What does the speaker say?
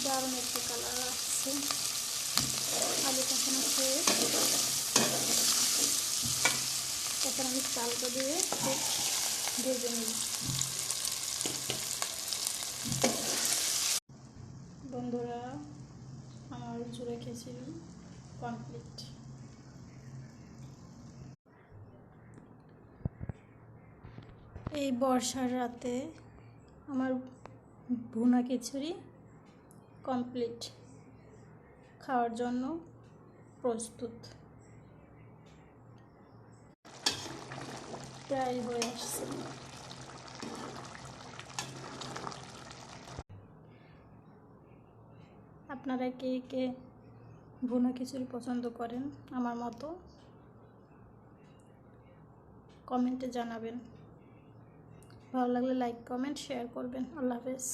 দারুণ একটা কালার আসছে। আলু কষানো শেষ, এখন আমি চালটা দিয়ে খুব ভেজে নিই। বন্ধুরা, আমার জুড়ে খিচুড়ি কমপ্লিট। এই বর্ষার রাতে আমার ভুনা খিচুড়ি কমপ্লিট, খাওয়ার জন্য প্রস্তুত। প্রায় হয়ে আসছে। আপনারা কে কে ভুনা খিচুড়ি পছন্দ করেন আমার মতো, কমেন্টে জানাবেন। ভালো লাগলে লাইক, কমেন্ট, শেয়ার করবেন। আল্লাহ হাফেজ।